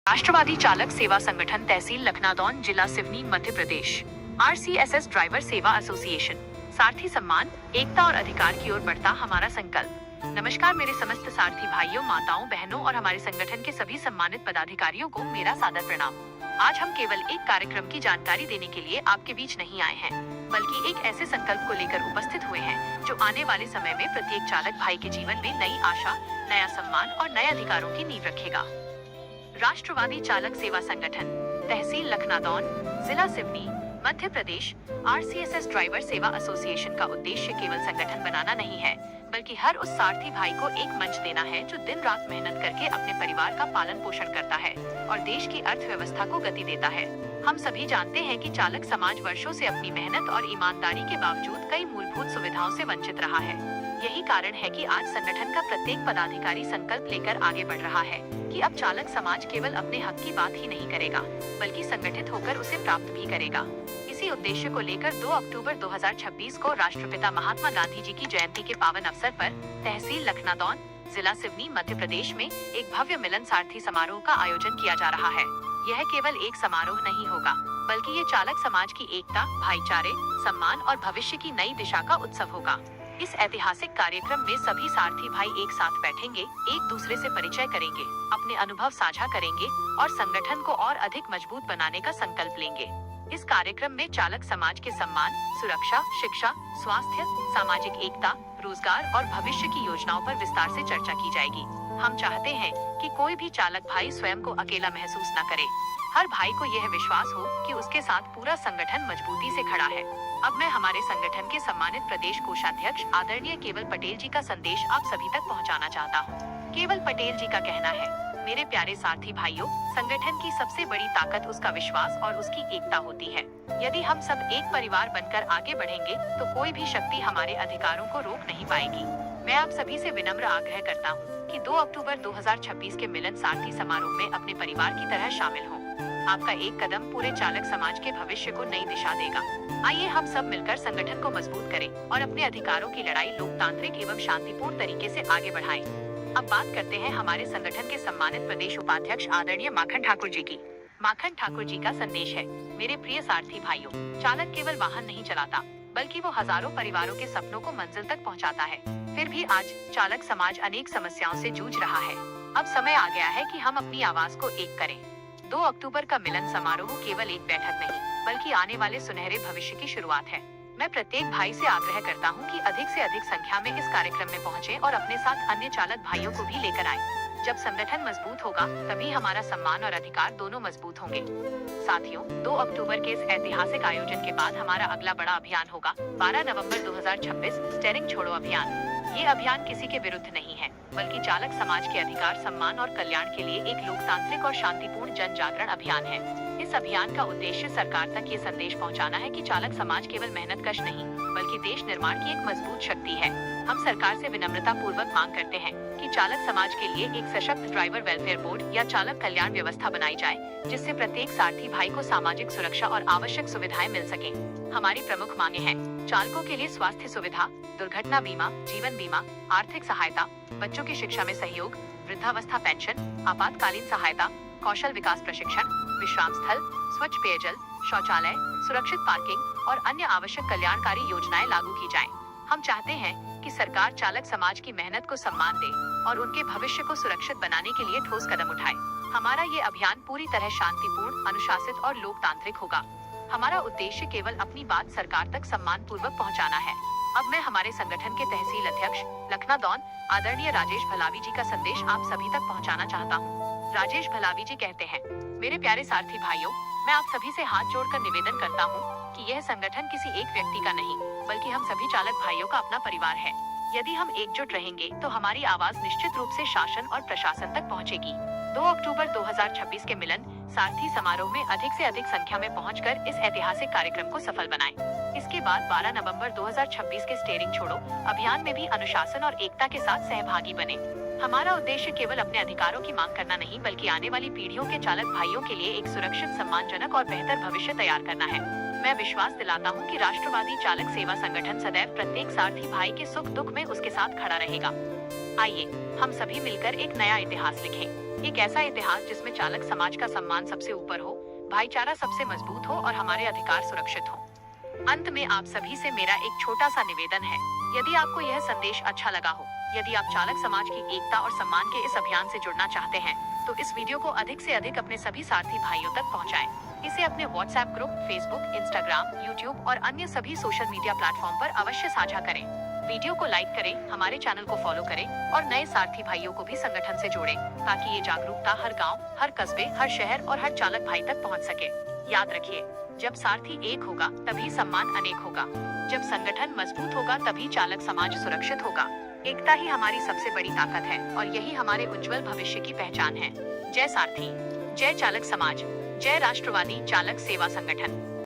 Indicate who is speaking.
Speaker 1: राष्ट्रवादी चालक सेवा संगठन तहसील लखनादौन जिला सिवनी मध्य प्रदेश RCSS ड्राइवर सेवा एसोसिएशन सारथी सम्मान एकता और अधिकार की ओर बढ़ता हमारा संकल्प। नमस्कार मेरे समस्त सारथी भाइयों, माताओं, बहनों और हमारे संगठन के सभी सम्मानित पदाधिकारियों को मेरा सादर प्रणाम। आज हम केवल एक कार्यक्रम की जानकारी देने के लिए आपके बीच नहीं आए हैं, बल्कि एक ऐसे संकल्प को लेकर उपस्थित हुए हैं जो आने वाले समय में प्रत्येक चालक भाई के जीवन में नई आशा, नया सम्मान और नए अधिकारों की नींव रखेगा। राष्ट्रवादी चालक सेवा संगठन तहसील लखनादौन जिला सिवनी मध्य प्रदेश RCSS ड्राइवर सेवा एसोसिएशन का उद्देश्य केवल संगठन बनाना नहीं है, बल्कि हर उस सारथी भाई को एक मंच देना है जो दिन रात मेहनत करके अपने परिवार का पालन पोषण करता है और देश की अर्थव्यवस्था को गति देता है। हम सभी जानते हैं कि चालक समाज वर्षों से अपनी मेहनत और ईमानदारी के बावजूद कई मूलभूत सुविधाओं से वंचित रहा है। यही कारण है कि आज संगठन का प्रत्येक पदाधिकारी संकल्प लेकर आगे बढ़ रहा है कि अब चालक समाज केवल अपने हक की बात ही नहीं करेगा, बल्कि संगठित होकर उसे प्राप्त भी करेगा। इसी उद्देश्य को लेकर 2 अक्टूबर 2026 को राष्ट्रपिता महात्मा गांधी जी की जयंती के पावन अवसर पर तहसील लखनादौन जिला सिवनी मध्य प्रदेश में एक भव्य मिलन सारथी समारोह का आयोजन किया जा रहा है। यह केवल एक समारोह नहीं होगा, बल्कि ये चालक समाज की एकता, भाईचारे, सम्मान और भविष्य की नई दिशा का उत्सव होगा। इस ऐतिहासिक कार्यक्रम में सभी सारथी भाई एक साथ बैठेंगे, एक दूसरे से परिचय करेंगे, अपने अनुभव साझा करेंगे और संगठन को और अधिक मजबूत बनाने का संकल्प लेंगे। इस कार्यक्रम में चालक समाज के सम्मान, सुरक्षा, शिक्षा, स्वास्थ्य, सामाजिक एकता, रोजगार और भविष्य की योजनाओं पर विस्तार से चर्चा की जाएगी। हम चाहते हैं कि कोई भी चालक भाई स्वयं को अकेला महसूस न करे। हर भाई को यह विश्वास हो कि उसके साथ पूरा संगठन मजबूती से खड़ा है। अब मैं हमारे संगठन के सम्मानित प्रदेश कोषाध्यक्ष आदरणीय केवल पटेल जी का संदेश आप सभी तक पहुंचाना चाहता हूं। केवल पटेल जी का कहना है, मेरे प्यारे सारथी भाइयों, संगठन की सबसे बड़ी ताकत उसका विश्वास और उसकी एकता होती है। यदि हम सब एक परिवार बनकर आगे बढ़ेंगे तो कोई भी शक्ति हमारे अधिकारों को रोक नहीं पाएगी। मैं आप सभी से विनम्र आग्रह करता हूँ कि 2 अक्टूबर 2026 के मिलन सारथी समारोह में अपने परिवार की तरह शामिल हों। आपका एक कदम पूरे चालक समाज के भविष्य को नई दिशा देगा। आइए हम सब मिलकर संगठन को मजबूत करें और अपने अधिकारों की लड़ाई लोकतांत्रिक एवं शांतिपूर्ण तरीके से आगे बढ़ाएं। अब बात करते हैं हमारे संगठन के सम्मानित प्रदेश उपाध्यक्ष आदरणीय माखन ठाकुर जी की। माखन ठाकुर जी का संदेश है, मेरे प्रिय सारथी भाइयों, चालक केवल वाहन नहीं चलाता, बल्कि वो हजारों परिवारों के सपनों को मंजिल तक पहुंचाता है। फिर भी आज चालक समाज अनेक समस्याओं से जूझ रहा है। अब समय आ गया है कि हम अपनी आवाज को एक करें। 2 अक्टूबर का मिलन समारोह केवल एक बैठक नहीं, बल्कि आने वाले सुनहरे भविष्य की शुरुआत है। मैं प्रत्येक भाई से आग्रह करता हूं कि अधिक से अधिक संख्या में इस कार्यक्रम में पहुंचें और अपने साथ अन्य चालक भाइयों को भी लेकर आएं। जब संगठन मजबूत होगा, तभी हमारा सम्मान और अधिकार दोनों मजबूत होंगे। साथियों, 2 अक्टूबर के इस ऐतिहासिक आयोजन के बाद हमारा अगला बड़ा अभियान होगा 12 नवंबर 2026 स्टीयरिंग छोड़ो अभियान। ये अभियान किसी के विरुद्ध नहीं है, बल्कि चालक समाज के अधिकार, सम्मान और कल्याण के लिए एक लोकतांत्रिक और शांतिपूर्ण जन जागरण अभियान है। इस अभियान का उद्देश्य सरकार तक ये संदेश पहुंचाना है कि चालक समाज केवल मेहनतकश नहीं, बल्कि देश निर्माण की एक मजबूत शक्ति है। हम सरकार से विनम्रता पूर्वक मांग करते हैं कि चालक समाज के लिए एक सशक्त ड्राइवर वेलफेयर बोर्ड या चालक कल्याण व्यवस्था बनाई जाए, जिससे प्रत्येक सारथी भाई को सामाजिक सुरक्षा और आवश्यक सुविधाएं मिल सके। हमारी प्रमुख मांगे हैं, चालकों के लिए स्वास्थ्य सुविधा, दुर्घटना बीमा, जीवन बीमा, आर्थिक सहायता, बच्चों की शिक्षा में सहयोग, वृद्धावस्था पेंशन, आपातकालीन सहायता, कौशल विकास प्रशिक्षण, विश्राम स्थल, स्वच्छ पेयजल, शौचालय, सुरक्षित पार्किंग और अन्य आवश्यक कल्याणकारी योजनाएं लागू की जाएं। हम चाहते हैं कि सरकार चालक समाज की मेहनत को सम्मान दे और उनके भविष्य को सुरक्षित बनाने के लिए ठोस कदम उठाए। हमारा ये अभियान पूरी तरह शांतिपूर्ण, अनुशासित और लोकतांत्रिक होगा। हमारा उद्देश्य केवल अपनी बात सरकार तक सम्मान पूर्वक पहुँचाना है। अब मैं हमारे संगठन के तहसील अध्यक्ष लखनादौन आदरणीय राजेश भलावी जी का संदेश आप सभी तक पहुंचाना चाहता हूं। राजेश भलावी जी कहते हैं, मेरे प्यारे सारथी भाइयों, मैं आप सभी से हाथ जोड़कर निवेदन करता हूं कि यह संगठन किसी एक व्यक्ति का नहीं, बल्कि हम सभी चालक भाइयों का अपना परिवार है। यदि हम एकजुट रहेंगे तो हमारी आवाज निश्चित रूप से शासन और प्रशासन तक पहुंचेगी। 2 अक्टूबर 2026 के मिलन सारथी समारोह में अधिक से अधिक संख्या में पहुंचकर इस ऐतिहासिक कार्यक्रम को सफल बनाएं। इसके बाद 12 नवंबर 2026 के स्टीयरिंग छोड़ो अभियान में भी अनुशासन और एकता के साथ सहभागी बने। हमारा उद्देश्य केवल अपने अधिकारों की मांग करना नहीं, बल्कि आने वाली पीढ़ियों के चालक भाइयों के लिए एक सुरक्षित, सम्मानजनक और बेहतर भविष्य तैयार करना है। मैं विश्वास दिलाता हूं कि राष्ट्रवादी चालक सेवा संगठन सदैव प्रत्येक सारथी भाई के सुख दुख में उसके साथ खड़ा रहेगा। आइए हम सभी मिलकर एक नया इतिहास लिखें। एक ऐसा इतिहास जिसमें चालक समाज का सम्मान सबसे ऊपर हो, भाईचारा सबसे मजबूत हो और हमारे अधिकार सुरक्षित हो। अंत में आप सभी से मेरा एक छोटा सा निवेदन है, यदि आपको यह संदेश अच्छा लगा हो, यदि आप चालक समाज की एकता और सम्मान के इस अभियान से जुड़ना चाहते हैं, तो इस वीडियो को अधिक से अधिक अपने सभी सारथी भाइयों तक पहुंचाएं। इसे अपने WhatsApp group, Facebook, Instagram, YouTube और अन्य सभी सोशल मीडिया प्लेटफॉर्म पर अवश्य साझा करें। वीडियो को लाइक करें, हमारे चैनल को फॉलो करें और नए सारथी भाइयों को भी संगठन से जोड़ें, ताकि ये जागरूकता हर गाँव, हर कस्बे, हर शहर और हर चालक भाई तक पहुँच सके। याद रखिए, जब सारथी एक होगा तभी सम्मान अनेक होगा। जब संगठन मजबूत होगा तभी चालक समाज सुरक्षित होगा। एकता ही हमारी सबसे बड़ी ताकत है और यही हमारे उज्जवल भविष्य की पहचान है। जय सारथी, जय चालक समाज, जय राष्ट्रवादी चालक सेवा संगठन।